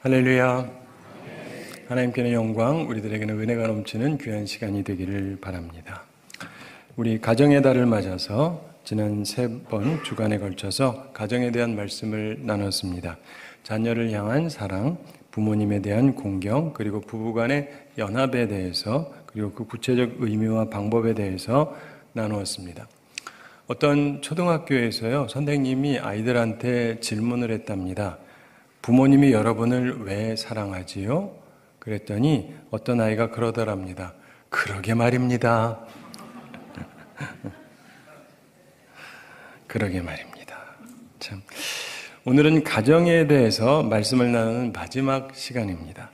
할렐루야. 하나님께는 영광, 우리들에게는 은혜가 넘치는 귀한 시간이 되기를 바랍니다. 우리 가정의 달을 맞아서 지난 3번 주간에 걸쳐서 가정에 대한 말씀을 나눴습니다. 자녀를 향한 사랑, 부모님에 대한 공경, 그리고 부부간의 연합에 대해서, 그리고 그 구체적 의미와 방법에 대해서 나누었습니다. 어떤 초등학교에서요, 선생님이 아이들한테 질문을 했답니다. 부모님이 여러분을 왜 사랑하지요? 그랬더니 어떤 아이가 그러더랍니다. 그러게 말입니다. 그러게 말입니다. 참, 오늘은 가정에 대해서 말씀을 나누는 마지막 시간입니다.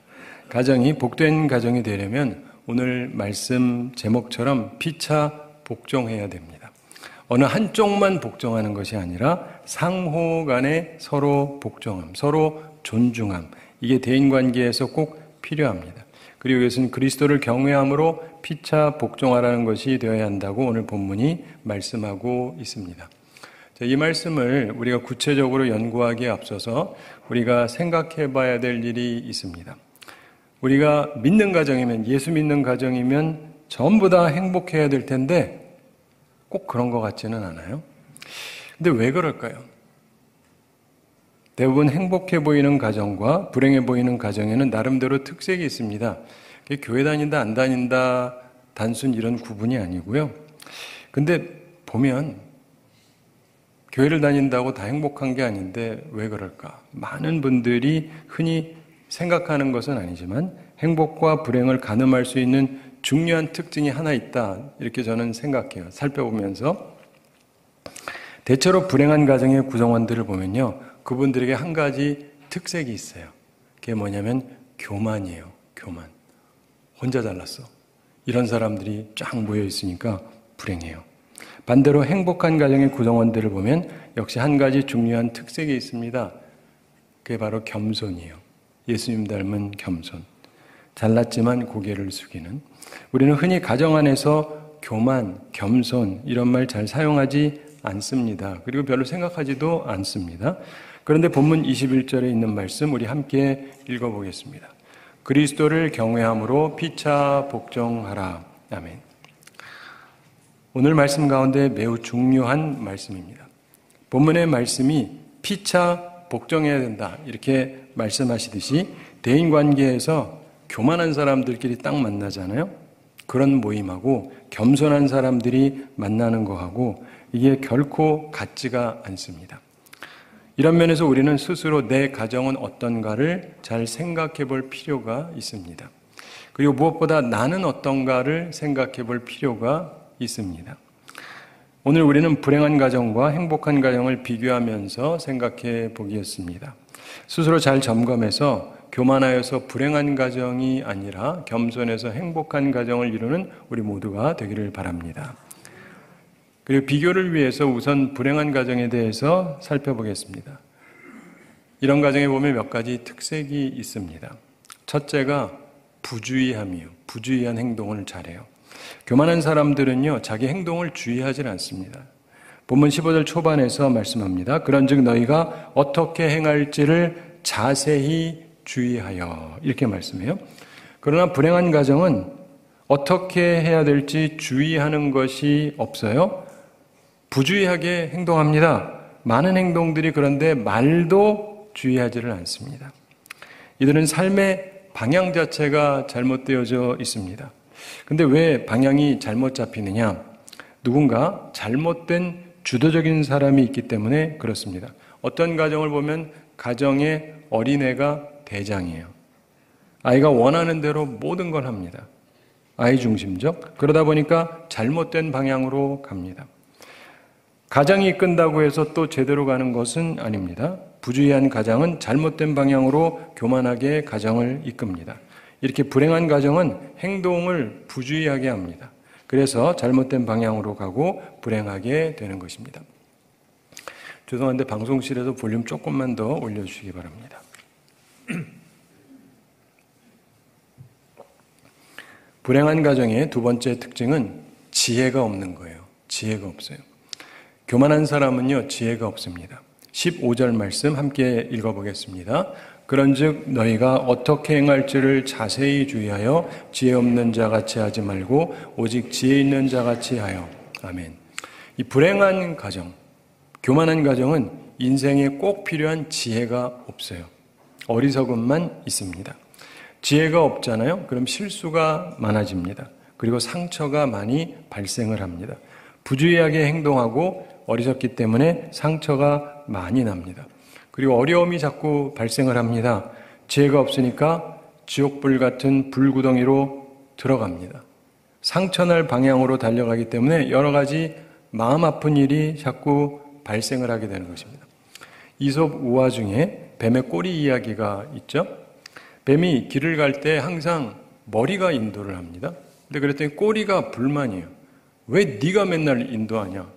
가정이 복된 가정이 되려면 오늘 말씀 제목처럼 피차 복종해야 됩니다. 어느 한쪽만 복종하는 것이 아니라 상호 간에 서로 복종함, 서로 존중함, 이게 대인관계에서 꼭 필요합니다. 그리고 이것은 그리스도를 경외함으로 피차 복종하라는 것이 되어야 한다고 오늘 본문이 말씀하고 있습니다. 자, 이 말씀을 우리가 구체적으로 연구하기에 앞서서 우리가 생각해 봐야 될 일이 있습니다. 우리가 믿는 가정이면, 예수 믿는 가정이면 전부 다 행복해야 될 텐데 꼭 그런 것 같지는 않아요. 근데 왜 그럴까요? 대부분 행복해 보이는 가정과 불행해 보이는 가정에는 나름대로 특색이 있습니다. 교회 다닌다 안 다닌다 단순 이런 구분이 아니고요. 근데 보면 교회를 다닌다고 다 행복한 게 아닌데 왜 그럴까? 많은 분들이 흔히 생각하는 것은 아니지만 행복과 불행을 가늠할 수 있는 중요한 특징이 하나 있다, 이렇게 저는 생각해요. 살펴보면서 대체로 불행한 가정의 구성원들을 보면요, 그분들에게 한 가지 특색이 있어요. 그게 뭐냐면 교만이에요. 교만. 혼자 잘났어. 이런 사람들이 쫙 모여 있으니까 불행해요. 반대로 행복한 가정의 구성원들을 보면 역시 한 가지 중요한 특색이 있습니다. 그게 바로 겸손이에요. 예수님 닮은 겸손. 잘났지만 고개를 숙이는. 우리는 흔히 가정 안에서 교만, 겸손 이런 말 잘 사용하지 않습니다. 그리고 별로 생각하지도 않습니다. 그런데 본문 21절에 있는 말씀 우리 함께 읽어보겠습니다. 그리스도를 경외함으로 피차 복종하라. 아멘. 오늘 말씀 가운데 매우 중요한 말씀입니다. 본문의 말씀이 피차 복종해야 된다, 이렇게 말씀하시듯이 대인관계에서 교만한 사람들끼리 딱 만나잖아요. 그런 모임하고 겸손한 사람들이 만나는 거하고 이게 결코 같지가 않습니다. 이런 면에서 우리는 스스로 내 가정은 어떤가를 잘 생각해 볼 필요가 있습니다. 그리고 무엇보다 나는 어떤가를 생각해 볼 필요가 있습니다. 오늘 우리는 불행한 가정과 행복한 가정을 비교하면서 생각해 보겠습니다. 스스로 잘 점검해서 교만하여서 불행한 가정이 아니라 겸손해서 행복한 가정을 이루는 우리 모두가 되기를 바랍니다. 그리고 비교를 위해서 우선 불행한 가정에 대해서 살펴보겠습니다. 이런 가정에 보면 몇 가지 특색이 있습니다. 첫째가 부주의함이에요. 부주의한 행동을 잘해요. 교만한 사람들은요, 자기 행동을 주의하지 않습니다. 본문 15절 초반에서 말씀합니다. 그런즉 너희가 어떻게 행할지를 자세히 주의하여, 이렇게 말씀해요. 그러나 불행한 가정은 어떻게 해야 될지 주의하는 것이 없어요. 부주의하게 행동합니다. 많은 행동들이 그런데 말도 주의하지를 않습니다. 이들은 삶의 방향 자체가 잘못되어져 있습니다. 근데 왜 방향이 잘못 잡히느냐? 누군가 잘못된 주도적인 사람이 있기 때문에 그렇습니다. 어떤 가정을 보면 가정의 어린애가 대장이에요. 아이가 원하는 대로 모든 걸 합니다. 아이 중심적. 그러다 보니까 잘못된 방향으로 갑니다. 가정이 이끈다고 해서 또 제대로 가는 것은 아닙니다. 부주의한 가정은 잘못된 방향으로 교만하게 가정을 이끕니다. 이렇게 불행한 가정은 행동을 부주의하게 합니다. 그래서 잘못된 방향으로 가고 불행하게 되는 것입니다. 죄송한데 방송실에서 볼륨 조금만 더 올려주시기 바랍니다. 불행한 가정의 두 번째 특징은 지혜가 없는 거예요. 지혜가 없어요. 교만한 사람은요, 지혜가 없습니다. 15절 말씀 함께 읽어보겠습니다. 그런즉 너희가 어떻게 행할지를 자세히 주의하여 지혜 없는 자같이 하지 말고 오직 지혜 있는 자같이 하여. 아멘. 이 불행한 가정, 교만한 가정은 인생에 꼭 필요한 지혜가 없어요. 어리석음만 있습니다. 지혜가 없잖아요. 그럼 실수가 많아집니다. 그리고 상처가 많이 발생을 합니다. 부주의하게 행동하고 어리석기 때문에 상처가 많이 납니다. 그리고 어려움이 자꾸 발생을 합니다. 지혜가 없으니까 지옥불 같은 불구덩이로 들어갑니다. 상처날 방향으로 달려가기 때문에 여러 가지 마음 아픈 일이 자꾸 발생을 하게 되는 것입니다. 이솝 우화 중에 뱀의 꼬리 이야기가 있죠. 뱀이 길을 갈 때 항상 머리가 인도를 합니다. 근데 그랬더니 꼬리가 불만이에요. 왜 네가 맨날 인도하냐?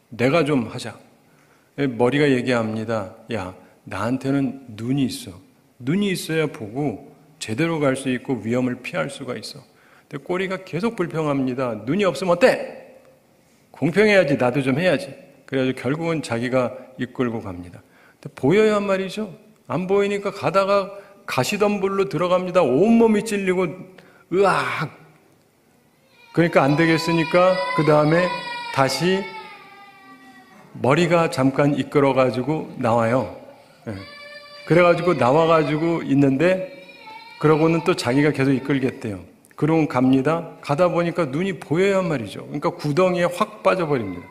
내가 좀 하자. 머리가 얘기합니다. 야, 나한테는 눈이 있어. 눈이 있어야 보고 제대로 갈 수 있고 위험을 피할 수가 있어. 근데 꼬리가 계속 불평합니다. 눈이 없으면 어때? 공평해야지. 나도 좀 해야지. 그래가지고 결국은 자기가 이끌고 갑니다. 근데 보여야 한 말이죠. 안 보이니까 가다가 가시덤불로 들어갑니다. 온몸이 찔리고 으악! 그러니까 안 되겠으니까 그 다음에 다시 머리가 잠깐 이끌어가지고 나와요. 그래가지고 나와가지고 있는데 그러고는 또 자기가 계속 이끌겠대요. 그러고 갑니다. 가다 보니까 눈이 보여야 한 말이죠. 그러니까 구덩이에 확 빠져버립니다.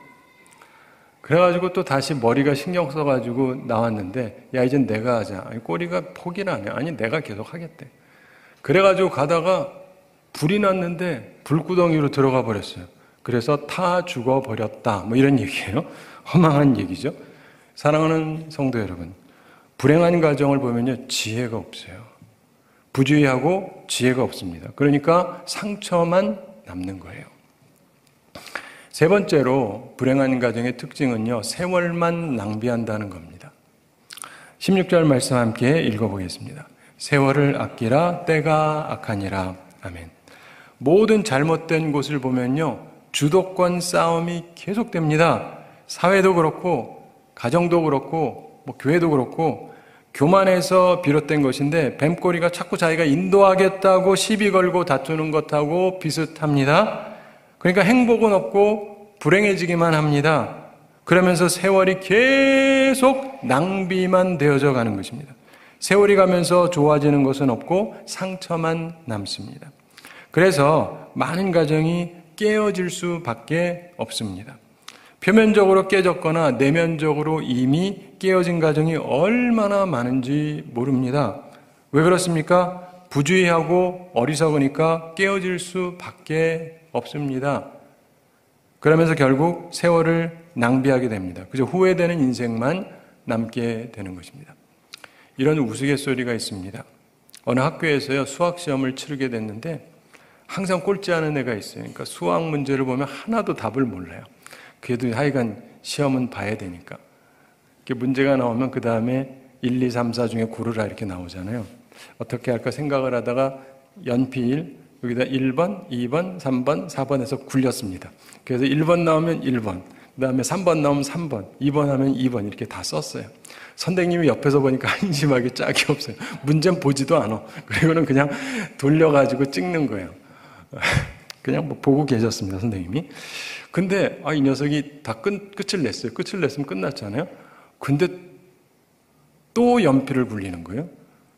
그래가지고 또 다시 머리가 신경 써가지고 나왔는데 야 이젠 내가 하자. 아니, 꼬리가 포기를 안 해. 아니 내가 계속 하겠대. 그래가지고 가다가 불이 났는데 불구덩이로 들어가 버렸어요. 그래서 타 죽어버렸다. 뭐 이런 얘기예요. 허망한 얘기죠. 사랑하는 성도 여러분, 불행한 가정을 보면요 지혜가 없어요. 부주의하고 지혜가 없습니다. 그러니까 상처만 남는 거예요. 세 번째로 불행한 가정의 특징은요 세월만 낭비한다는 겁니다. 16절 말씀 함께 읽어보겠습니다. 세월을 아끼라 때가 악하니라. 아멘. 모든 잘못된 곳을 보면요 주도권 싸움이 계속됩니다. 사회도 그렇고 가정도 그렇고 뭐 교회도 그렇고 교만에서 비롯된 것인데 뱀꼬리가 자꾸 자기가 인도하겠다고 시비 걸고 다투는 것하고 비슷합니다. 그러니까 행복은 없고 불행해지기만 합니다. 그러면서 세월이 계속 낭비만 되어져 가는 것입니다. 세월이 가면서 좋아지는 것은 없고 상처만 남습니다. 그래서 많은 가정이 깨어질 수밖에 없습니다. 표면적으로 깨졌거나 내면적으로 이미 깨어진 가정이 얼마나 많은지 모릅니다. 왜 그렇습니까? 부주의하고 어리석으니까 깨어질 수밖에 없습니다. 그러면서 결국 세월을 낭비하게 됩니다. 그저 후회되는 인생만 남게 되는 것입니다. 이런 우스갯소리가 있습니다. 어느 학교에서요 수학시험을 치르게 됐는데 항상 꼴찌하는 애가 있어요. 그러니까 수학 문제를 보면 하나도 답을 몰라요. 그래도 하여간 시험은 봐야 되니까. 이렇게 문제가 나오면 그 다음에 1, 2, 3, 4 중에 고르라 이렇게 나오잖아요. 어떻게 할까 생각을 하다가 연필 여기다 1번, 2번, 3번, 4번 해서 굴렸습니다. 그래서 1번 나오면 1번, 그 다음에 3번 나오면 3번, 2번 하면 2번 이렇게 다 썼어요. 선생님이 옆에서 보니까 한심하게 짝이 없어요. 문제는 보지도 않아. 그리고는 그냥 돌려가지고 찍는 거예요. 그냥 뭐 보고 계셨습니다, 선생님이. 근데 이 녀석이 다 끝을 냈어요. 끝을 냈으면 끝났잖아요. 근데 또 연필을 굴리는 거예요.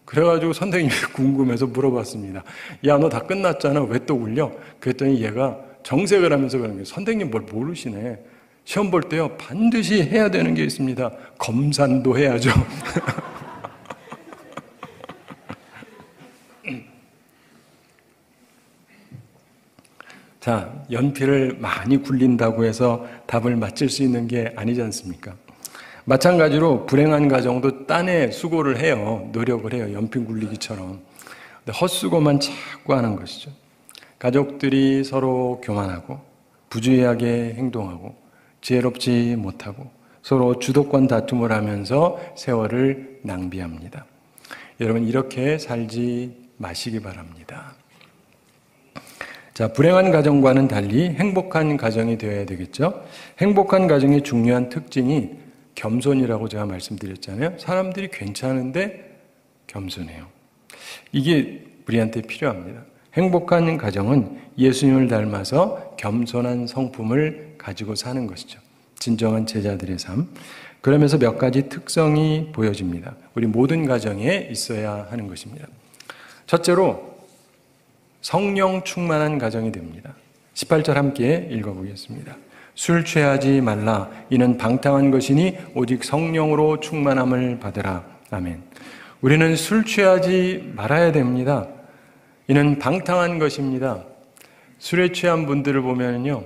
그래가지고 선생님이 궁금해서 물어봤습니다. 야, 너 다 끝났잖아. 왜 또 굴려? 그랬더니 얘가 정색을 하면서 그러는 거예요. 선생님 뭘 모르시네. 시험 볼 때요 반드시 해야 되는 게 있습니다. 검산도 해야죠. 자, 연필을 많이 굴린다고 해서 답을 맞힐 수 있는 게 아니지 않습니까? 마찬가지로 불행한 가정도 딴에 수고를 해요. 노력을 해요. 연필 굴리기처럼. 근데 헛수고만 자꾸 하는 것이죠. 가족들이 서로 교만하고 부주의하게 행동하고 지혜롭지 못하고 서로 주도권 다툼을 하면서 세월을 낭비합니다. 여러분 이렇게 살지 마시기 바랍니다. 자, 불행한 가정과는 달리 행복한 가정이 되어야 되겠죠. 행복한 가정의 중요한 특징이 겸손이라고 제가 말씀드렸잖아요. 사람들이 괜찮은데 겸손해요. 이게 우리한테 필요합니다. 행복한 가정은 예수님을 닮아서 겸손한 성품을 가지고 사는 것이죠. 진정한 제자들의 삶. 그러면서 몇 가지 특성이 보여집니다. 우리 모든 가정에 있어야 하는 것입니다. 첫째로 성령 충만한 가정이 됩니다. 18절 함께 읽어보겠습니다. 술 취하지 말라. 이는 방탕한 것이니 오직 성령으로 충만함을 받으라. 아멘. 우리는 술 취하지 말아야 됩니다. 이는 방탕한 것입니다. 술에 취한 분들을 보면요,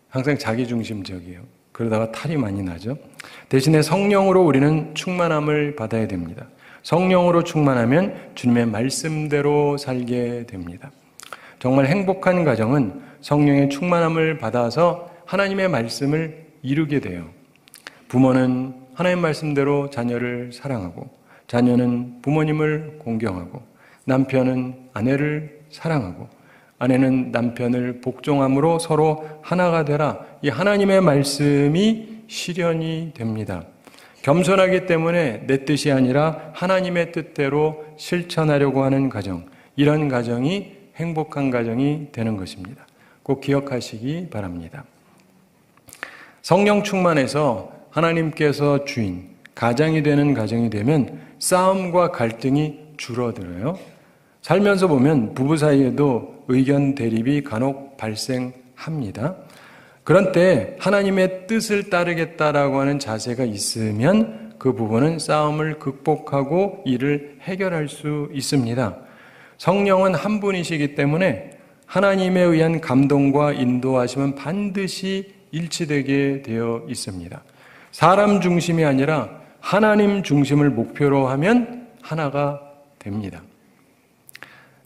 항상 자기중심적이에요. 그러다가 탈이 많이 나죠. 대신에 성령으로 우리는 충만함을 받아야 됩니다. 성령으로 충만하면 주님의 말씀대로 살게 됩니다. 정말 행복한 가정은 성령의 충만함을 받아서 하나님의 말씀을 이루게 돼요. 부모는 하나님 말씀대로 자녀를 사랑하고, 자녀는 부모님을 공경하고, 남편은 아내를 사랑하고, 아내는 남편을 복종함으로 서로 하나가 되라. 이 하나님의 말씀이 실현이 됩니다. 겸손하기 때문에 내 뜻이 아니라 하나님의 뜻대로 실천하려고 하는 가정, 이런 가정이 행복한 가정이 되는 것입니다. 꼭 기억하시기 바랍니다. 성령 충만해서 하나님께서 주인, 가장이 되는 가정이 되면 싸움과 갈등이 줄어들어요. 살면서 보면 부부 사이에도 의견 대립이 간혹 발생합니다. 그런 때 하나님의 뜻을 따르겠다라고 하는 자세가 있으면 그 부부는 싸움을 극복하고 이를 해결할 수 있습니다. 성령은 한 분이시기 때문에 하나님에 의한 감동과 인도하심은 반드시 일치되게 되어 있습니다. 사람 중심이 아니라 하나님 중심을 목표로 하면 하나가 됩니다.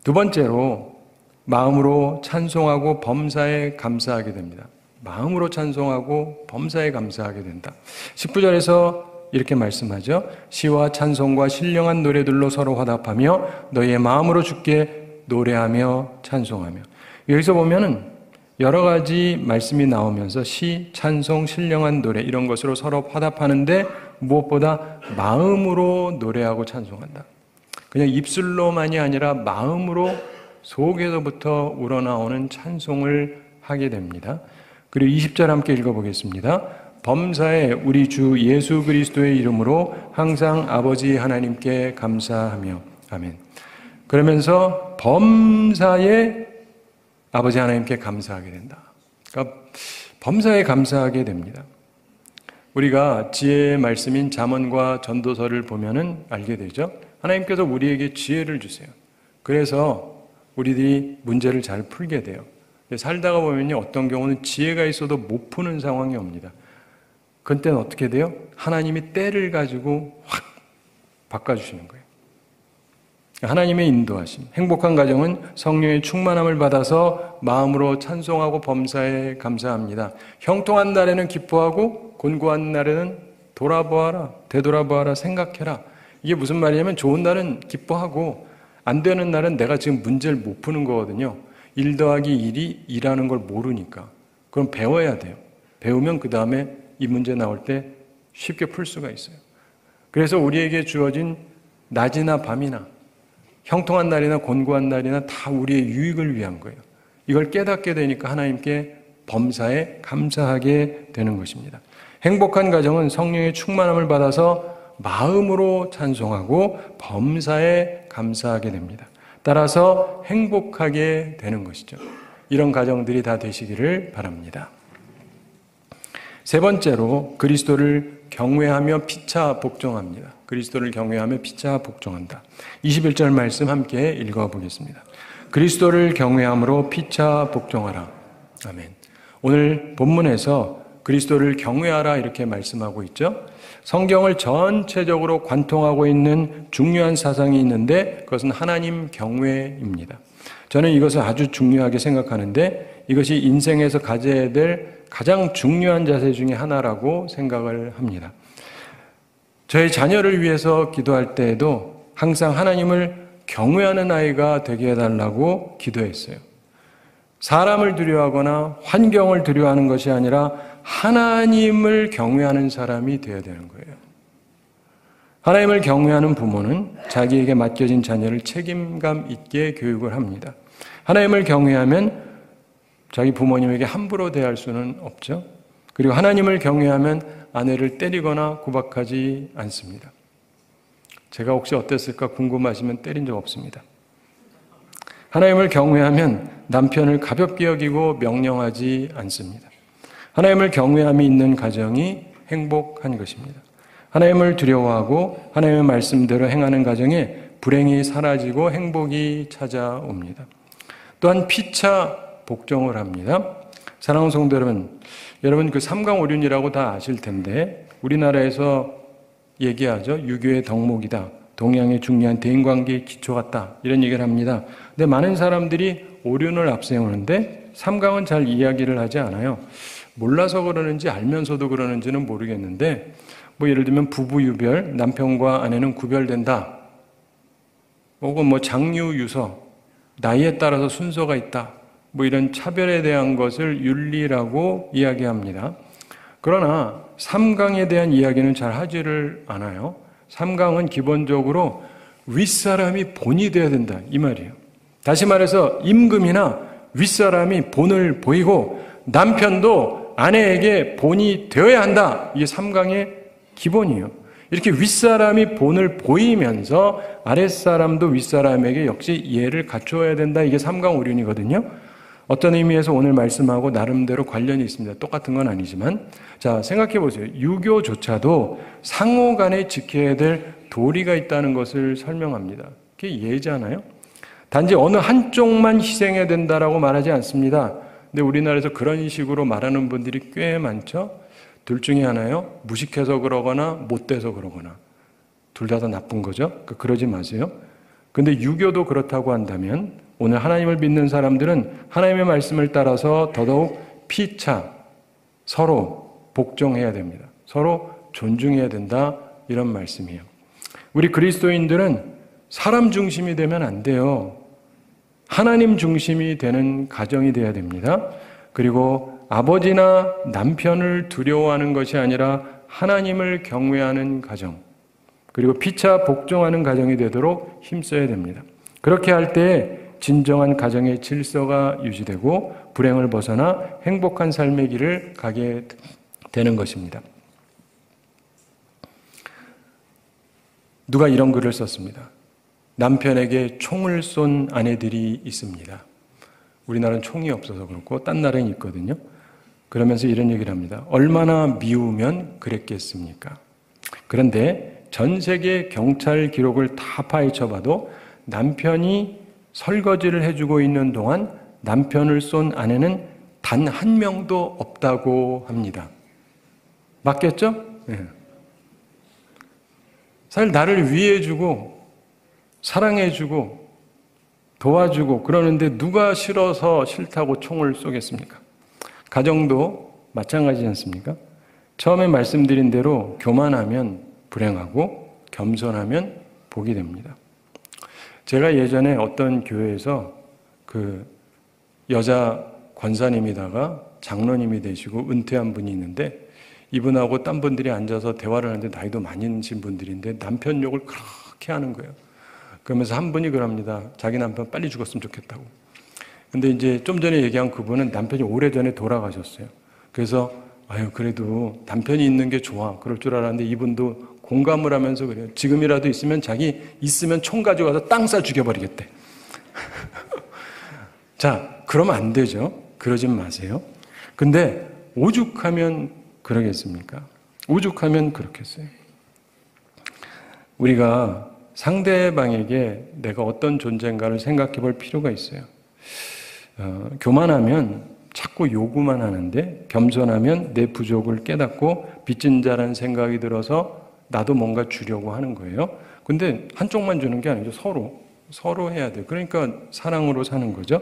두 번째로 마음으로 찬송하고 범사에 감사하게 됩니다. 마음으로 찬송하고 범사에 감사하게 된다. 19절에서 이렇게 말씀하죠. 시와 찬송과 신령한 노래들로 서로 화답하며 너희의 마음으로 주께 노래하며 찬송하며. 여기서 보면은 여러 가지 말씀이 나오면서 시, 찬송, 신령한 노래 이런 것으로 서로 화답하는데 무엇보다 마음으로 노래하고 찬송한다. 그냥 입술로만이 아니라 마음으로 속에서부터 우러나오는 찬송을 하게 됩니다. 그리고 20절 함께 읽어보겠습니다. 범사에 우리 주 예수 그리스도의 이름으로 항상 아버지 하나님께 감사하며. 아멘. 그러면서 범사에 아버지 하나님께 감사하게 된다. 그러니까 범사에 감사하게 됩니다. 우리가 지혜의 말씀인 잠언과 전도서를 보면은 알게 되죠. 하나님께서 우리에게 지혜를 주세요. 그래서 우리들이 문제를 잘 풀게 돼요. 살다가 보면요, 어떤 경우는 지혜가 있어도 못 푸는 상황이 옵니다. 그때는 어떻게 돼요? 하나님이 때를 가지고 확 바꿔주시는 거예요. 하나님의 인도하심. 행복한 가정은 성령의 충만함을 받아서 마음으로 찬송하고 범사에 감사합니다. 형통한 날에는 기뻐하고 곤고한 날에는 돌아보아라, 되돌아보아라, 생각해라. 이게 무슨 말이냐면 좋은 날은 기뻐하고 안 되는 날은 내가 지금 문제를 못 푸는 거거든요. 1 더하기 1이 2라는 걸 모르니까. 그럼 배워야 돼요. 배우면 그 다음에 이 문제 나올 때 쉽게 풀 수가 있어요. 그래서 우리에게 주어진 낮이나 밤이나 형통한 날이나 곤고한 날이나 다 우리의 유익을 위한 거예요. 이걸 깨닫게 되니까 하나님께 범사에 감사하게 되는 것입니다. 행복한 가정은 성령의 충만함을 받아서 마음으로 찬송하고 범사에 감사하게 됩니다. 따라서 행복하게 되는 것이죠. 이런 가정들이 다 되시기를 바랍니다. 세 번째로 그리스도를 경외하며 피차 복종합니다. 그리스도를 경외하며 피차 복종한다. 21절 말씀 함께 읽어보겠습니다. 그리스도를 경외함으로 피차 복종하라. 아멘. 오늘 본문에서 그리스도를 경외하라 이렇게 말씀하고 있죠. 성경을 전체적으로 관통하고 있는 중요한 사상이 있는데 그것은 하나님 경외입니다. 저는 이것을 아주 중요하게 생각하는데 이것이 인생에서 가져야 될 가장 중요한 자세 중에 하나라고 생각을 합니다. 저의 자녀를 위해서 기도할 때에도 항상 하나님을 경외하는 아이가 되게 해달라고 기도했어요. 사람을 두려워하거나 환경을 두려워하는 것이 아니라 하나님을 경외하는 사람이 되어야 되는 거예요. 하나님을 경외하는 부모는 자기에게 맡겨진 자녀를 책임감 있게 교육을 합니다. 하나님을 경외하면 자기 부모님에게 함부로 대할 수는 없죠. 그리고 하나님을 경외하면 아내를 때리거나 구박하지 않습니다. 제가 혹시 어땠을까 궁금하시면 때린 적 없습니다. 하나님을 경외하면 남편을 가볍게 여기고 명령하지 않습니다. 하나님을 경외함이 있는 가정이 행복한 것입니다. 하나님을 두려워하고 하나님의 말씀대로 행하는 가정에 불행이 사라지고 행복이 찾아옵니다. 또한 피차 복종을 합니다. 사랑하는 성도 여러분 그 삼강오륜이라고 다 아실 텐데 우리나라에서 얘기하죠. 유교의 덕목이다. 동양의 중요한 대인관계의 기초 같다. 이런 얘기를 합니다. 근데 많은 사람들이 오륜을 앞세우는데 삼강은 잘 이야기를 하지 않아요. 몰라서 그러는지 알면서도 그러는지는 모르겠는데 예를 들면 부부유별, 남편과 아내는 구별된다. 혹은 장유유서, 나이에 따라서 순서가 있다. 이런 차별에 대한 것을 윤리라고 이야기합니다. 그러나 삼강에 대한 이야기는 잘 하지를 않아요. 삼강은 기본적으로 윗사람이 본이 돼야 된다 이 말이에요. 다시 말해서 임금이나 윗사람이 본을 보이고 남편도 아내에게 본이 되어야 한다. 이게 삼강의 기본이에요. 이렇게 윗사람이 본을 보이면서 아랫사람도 윗사람에게 역시 이해를 갖춰야 된다. 이게 삼강오륜이거든요. 어떤 의미에서 오늘 말씀하고 나름대로 관련이 있습니다. 똑같은 건 아니지만 자 생각해 보세요. 유교조차도 상호 간에 지켜야 될 도리가 있다는 것을 설명합니다. 그게 예잖아요. 단지 어느 한쪽만 희생해야 된다라고 말하지 않습니다. 근데 우리나라에서 그런 식으로 말하는 분들이 꽤 많죠. 둘 중에 하나요. 무식해서 그러거나 못돼서 그러거나 둘 다 나쁜 거죠. 그러지 마세요. 근데 유교도 그렇다고 한다면 오늘 하나님을 믿는 사람들은 하나님의 말씀을 따라서 더더욱 피차 서로 복종해야 됩니다. 서로 존중해야 된다 이런 말씀이에요. 우리 그리스도인들은 사람 중심이 되면 안 돼요. 하나님 중심이 되는 가정이 돼야 됩니다. 그리고 아버지나 남편을 두려워하는 것이 아니라 하나님을 경외하는 가정, 그리고 피차 복종하는 가정이 되도록 힘써야 됩니다. 그렇게 할 때 진정한 가정의 질서가 유지되고 불행을 벗어나 행복한 삶의 길을 가게 되는 것입니다. 누가 이런 글을 썼습니다. 남편에게 총을 쏜 아내들이 있습니다. 우리나라는 총이 없어서 그렇고 딴 나라는 있거든요. 그러면서 이런 얘기를 합니다. 얼마나 미우면 그랬겠습니까? 그런데 전 세계 경찰 기록을 다 파헤쳐봐도 남편이 설거지를 해주고 있는 동안 남편을 쏜 아내는 단 한 명도 없다고 합니다. 맞겠죠? 네. 사실 나를 위해주고 사랑해주고 도와주고 그러는데 누가 싫어서 싫다고 총을 쏘겠습니까? 가정도 마찬가지지 않습니까? 처음에 말씀드린 대로 교만하면 불행하고 겸손하면 복이 됩니다. 제가 예전에 어떤 교회에서 그 여자 권사님이다가 장로님이 되시고 은퇴한 분이 있는데 이분하고 딴 분들이 앉아서 대화를 하는데 나이도 많으신 분들인데 남편 욕을 그렇게 하는 거예요. 그러면서 한 분이 그럽니다. 자기 남편 빨리 죽었으면 좋겠다고. 근데 이제 좀 전에 얘기한 그분은 남편이 오래전에 돌아가셨어요. 그래서 그래도 남편이 있는 게 좋아. 그럴 줄 알았는데 이분도 공감을 하면서 그래요. 지금이라도 있으면 자기 있으면 총 가져가서 땅 싸 죽여버리겠대. 자, 그러면 안 되죠. 그러진 마세요. 근데 오죽하면 그러겠습니까? 오죽하면 그렇겠어요. 우리가 상대방에게 내가 어떤 존재인가를 생각해 볼 필요가 있어요. 교만하면 자꾸 요구만 하는데 겸손하면 내 부족을 깨닫고 빚진 자라는 생각이 들어서 나도 뭔가 주려고 하는 거예요. 근데 한쪽만 주는 게 아니죠. 서로 해야 돼요. 그러니까 사랑으로 사는 거죠.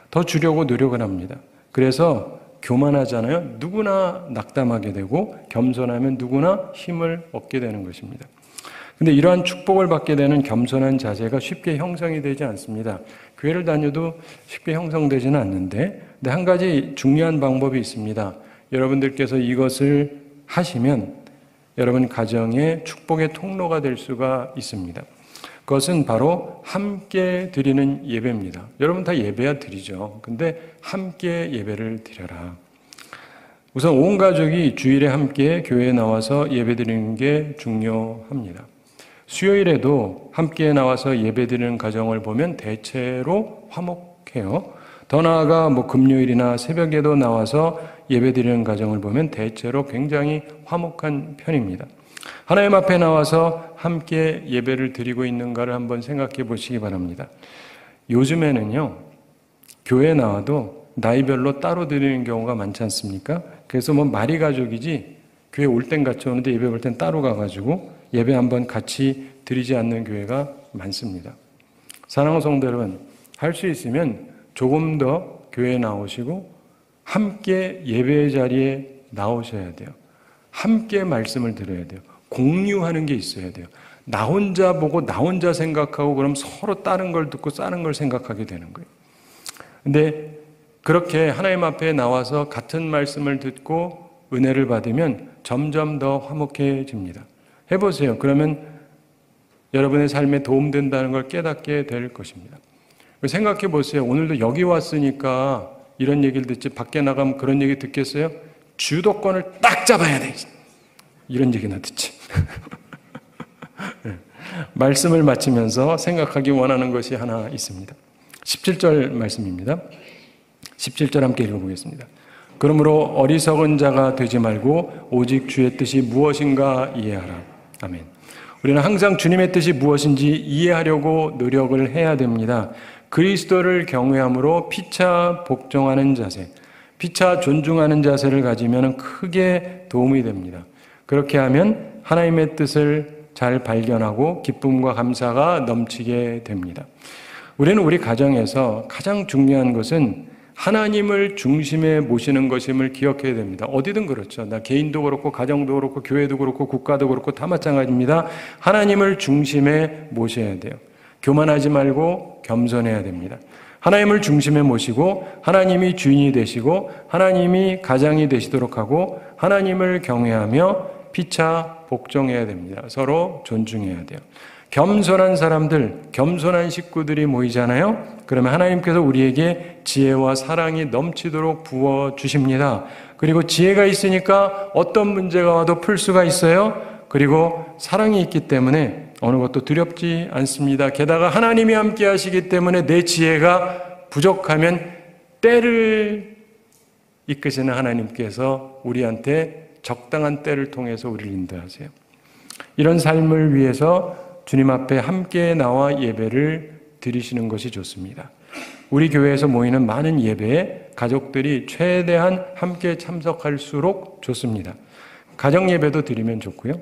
더 주려고 노력을 합니다. 그래서 교만하잖아요. 누구나 낙담하게 되고 겸손하면 누구나 힘을 얻게 되는 것입니다. 근데 이러한 축복을 받게 되는 겸손한 자세가 쉽게 형성이 되지 않습니다. 교회를 다녀도 쉽게 형성되지는 않는데, 근데 한 가지 중요한 방법이 있습니다. 여러분들께서 이것을 하시면 여러분 가정의 축복의 통로가 될 수가 있습니다. 그것은 바로 함께 드리는 예배입니다. 여러분 다 예배야 드리죠. 근데 함께 예배를 드려라. 우선 온 가족이 주일에 함께 교회에 나와서 예배 드리는 게 중요합니다. 수요일에도 함께 나와서 예배 드리는 가정을 보면 대체로 화목해요. 더 나아가 금요일이나 새벽에도 나와서 예배 드리는 가정을 보면 대체로 굉장히 화목한 편입니다. 하나님 앞에 나와서 함께 예배를 드리고 있는가를 한번 생각해 보시기 바랍니다. 요즘에는요, 교회에 나와도 나이별로 따로 드리는 경우가 많지 않습니까? 그래서 말이 가족이지 교회 올 땐 같이 오는데 예배 볼 땐 따로 가가지고 예배 한번 같이 드리지 않는 교회가 많습니다. 사랑하는 성도 여러분, 할 수 있으면 조금 더 교회에 나오시고 함께 예배의 자리에 나오셔야 돼요. 함께 말씀을 들어야 돼요. 공유하는 게 있어야 돼요. 나 혼자 보고 나 혼자 생각하고 그럼 서로 다른 걸 듣고 다른 걸 생각하게 되는 거예요. 근데 그렇게 하나님 앞에 나와서 같은 말씀을 듣고 은혜를 받으면 점점 더 화목해집니다. 해보세요. 그러면 여러분의 삶에 도움된다는 걸 깨닫게 될 것입니다. 생각해 보세요. 오늘도 여기 왔으니까 이런 얘기를 듣지 밖에 나가면 그런 얘기 듣겠어요? 주도권을 딱 잡아야 돼. 이런 얘기나 듣지. 말씀을 마치면서 생각하기 원하는 것이 하나 있습니다. 17절 말씀입니다. 17절 함께 읽어보겠습니다. 그러므로 어리석은 자가 되지 말고 오직 주의 뜻이 무엇인가 이해하라. 아멘. 우리는 항상 주님의 뜻이 무엇인지 이해하려고 노력을 해야 됩니다. 그리스도를 경외함으로 피차 복종하는 자세, 피차 존중하는 자세를 가지면 크게 도움이 됩니다. 그렇게 하면 하나님의 뜻을 잘 발견하고 기쁨과 감사가 넘치게 됩니다. 우리는 우리 가정에서 가장 중요한 것은 하나님을 중심에 모시는 것임을 기억해야 됩니다. 어디든 그렇죠. 나 개인도 그렇고 가정도 그렇고 교회도 그렇고 국가도 그렇고 다 마찬가지입니다. 하나님을 중심에 모셔야 돼요. 교만하지 말고 겸손해야 됩니다. 하나님을 중심에 모시고 하나님이 주인이 되시고 하나님이 가장이 되시도록 하고 하나님을 경외하며 피차 복종해야 됩니다. 서로 존중해야 돼요. 겸손한 사람들, 겸손한 식구들이 모이잖아요. 그러면 하나님께서 우리에게 지혜와 사랑이 넘치도록 부어주십니다. 그리고 지혜가 있으니까 어떤 문제가 와도 풀 수가 있어요. 그리고 사랑이 있기 때문에 어느 것도 두렵지 않습니다. 게다가 하나님이 함께 하시기 때문에 내 지혜가 부족하면 때를 이끄시는 하나님께서 우리한테 적당한 때를 통해서 우리를 인도하세요. 이런 삶을 위해서 주님 앞에 함께 나와 예배를 드리시는 것이 좋습니다. 우리 교회에서 모이는 많은 예배에 가족들이 최대한 함께 참석할수록 좋습니다. 가정 예배도 드리면 좋고요.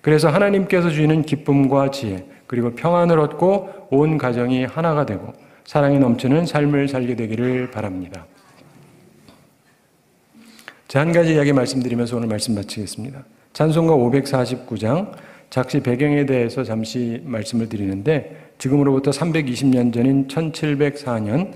그래서 하나님께서 주시는 기쁨과 지혜 그리고 평안을 얻고 온 가정이 하나가 되고 사랑이 넘치는 삶을 살게 되기를 바랍니다. 자, 한 가지 이야기 말씀드리면서 오늘 말씀 마치겠습니다. 찬송가 549장 작시 배경에 대해서 잠시 말씀을 드리는데 지금으로부터 320년 전인 1704년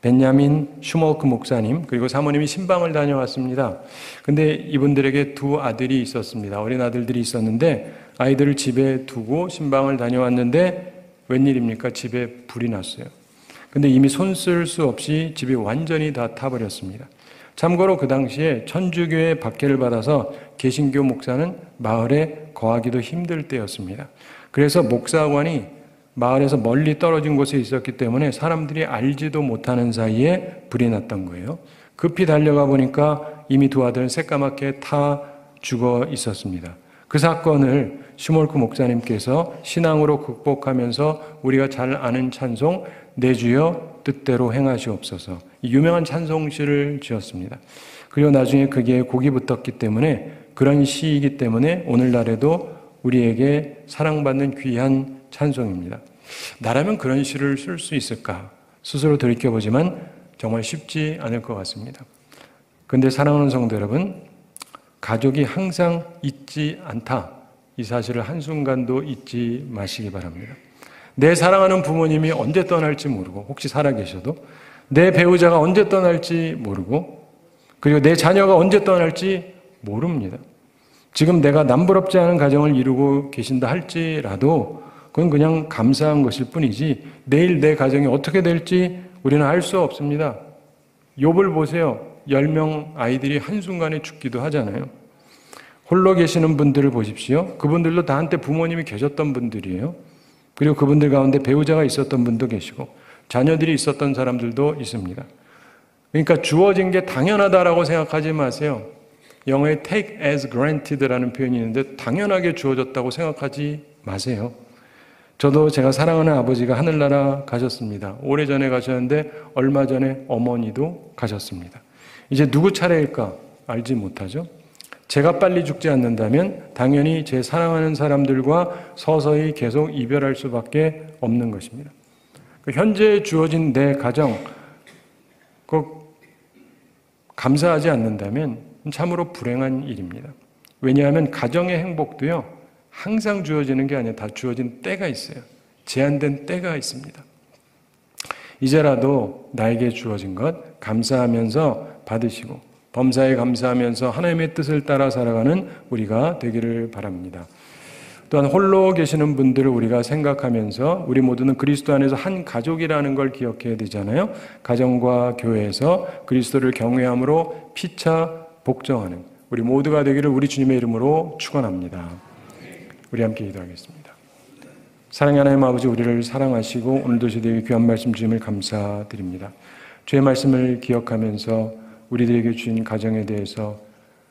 벤야민 슈몰크 목사님 그리고 사모님이 신방을 다녀왔습니다. 근데 이분들에게 두 아들이 있었습니다. 어린 아들들이 있었는데 아이들을 집에 두고 신방을 다녀왔는데 웬일입니까? 집에 불이 났어요. 근데 이미 손 쓸 수 없이 집이 완전히 다 타버렸습니다. 참고로 그 당시에 천주교의 박해를 받아서 개신교 목사는 마을에 거하기도 힘들 때였습니다. 그래서 목사관이 마을에서 멀리 떨어진 곳에 있었기 때문에 사람들이 알지도 못하는 사이에 불이 났던 거예요. 급히 달려가 보니까 이미 두 아들은 새까맣게 타 죽어 있었습니다. 그 사건을 슈몰크 목사님께서 신앙으로 극복하면서 우리가 잘 아는 찬송 내 주여 뜻대로 행하시옵소서 이 유명한 찬송시를 지었습니다. 그리고 나중에 거기에 곡이 붙었기 때문에 그런 시이기 때문에 오늘날에도 우리에게 사랑받는 귀한 찬송입니다. 나라면 그런 시를 쓸 수 있을까? 스스로 돌이켜보지만 정말 쉽지 않을 것 같습니다. 그런데 사랑하는 성도 여러분, 가족이 항상 있지 않다. 이 사실을 한순간도 잊지 마시기 바랍니다. 내 사랑하는 부모님이 언제 떠날지 모르고 혹시 살아계셔도 내 배우자가 언제 떠날지 모르고 그리고 내 자녀가 언제 떠날지 모릅니다. 지금 내가 남부럽지 않은 가정을 이루고 계신다 할지라도 그건 그냥 감사한 것일 뿐이지 내일 내 가정이 어떻게 될지 우리는 알 수 없습니다. 욥을 보세요. 10명 아이들이 한순간에 죽기도 하잖아요. 홀로 계시는 분들을 보십시오. 그분들도 다 한때 부모님이 계셨던 분들이에요. 그리고 그분들 가운데 배우자가 있었던 분도 계시고 자녀들이 있었던 사람들도 있습니다. 그러니까 주어진 게 당연하다라고 생각하지 마세요. 영어에 take as granted라는 표현이 있는데 당연하게 주어졌다고 생각하지 마세요. 저도 제가 사랑하는 아버지가 하늘나라 가셨습니다. 오래전에 가셨는데 얼마 전에 어머니도 가셨습니다. 이제 누구 차례일까 알지 못하죠. 제가 빨리 죽지 않는다면 당연히 제 사랑하는 사람들과 서서히 계속 이별할 수밖에 없는 것입니다. 현재 주어진 내 가정 꼭 감사하지 않는다면 참으로 불행한 일입니다. 왜냐하면 가정의 행복도요 항상 주어지는 게 아니라 다 주어진 때가 있어요. 제한된 때가 있습니다. 이제라도 나에게 주어진 것 감사하면서 받으시고 범사에 감사하면서 하나님의 뜻을 따라 살아가는 우리가 되기를 바랍니다. 또한 홀로 계시는 분들을 우리가 생각하면서 우리 모두는 그리스도 안에서 한 가족이라는 걸 기억해야 되잖아요. 가정과 교회에서 그리스도를 경외함으로 피차 복종하는 우리 모두가 되기를 우리 주님의 이름으로 축원합니다. 우리 함께 기도하겠습니다. 사랑의 하나님 아버지, 우리를 사랑하시고 오늘도 저희에게 귀한 말씀 주심을 감사드립니다. 주의 말씀을 기억하면서 우리들에게 주신 가정에 대해서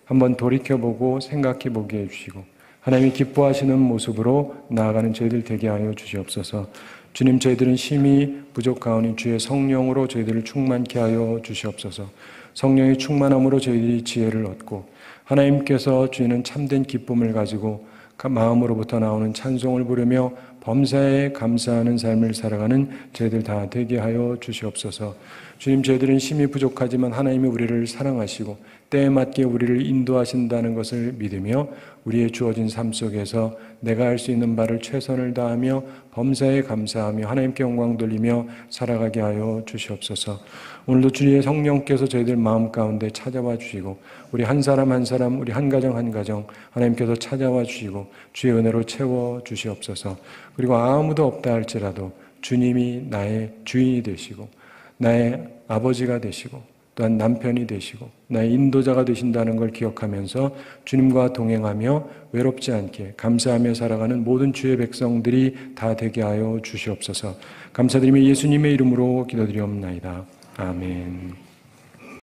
한번 돌이켜보고 생각해보게 해주시고 하나님이 기뻐하시는 모습으로 나아가는 저희들 되게 하여 주시옵소서. 주님, 저희들은 심히 부족하오니 주의 성령으로 저희들을 충만케 하여 주시옵소서. 성령의 충만함으로 저희들이 지혜를 얻고 하나님께서 주시는 참된 기쁨을 가지고 마음으로부터 나오는 찬송을 부르며 범사에 감사하는 삶을 살아가는 저희들 다 되게 하여 주시옵소서. 주님, 저희들은 심히 부족하지만 하나님이 우리를 사랑하시고 때에 맞게 우리를 인도하신다는 것을 믿으며 우리의 주어진 삶 속에서 내가 할 수 있는 바를 최선을 다하며 범사에 감사하며 하나님께 영광 돌리며 살아가게 하여 주시옵소서. 오늘도 주의 성령께서 저희들 마음 가운데 찾아와 주시고 우리 한 사람 한 사람, 우리 한 가정 한 가정 하나님께서 찾아와 주시고 주의 은혜로 채워 주시옵소서. 그리고 아무도 없다 할지라도 주님이 나의 주인이 되시고 나의 아버지가 되시고 또한 남편이 되시고 나의 인도자가 되신다는 걸 기억하면서 주님과 동행하며 외롭지 않게 감사하며 살아가는 모든 주의 백성들이 다 되게 하여 주시옵소서. 감사드리며 예수님의 이름으로 기도드리옵나이다. 아멘.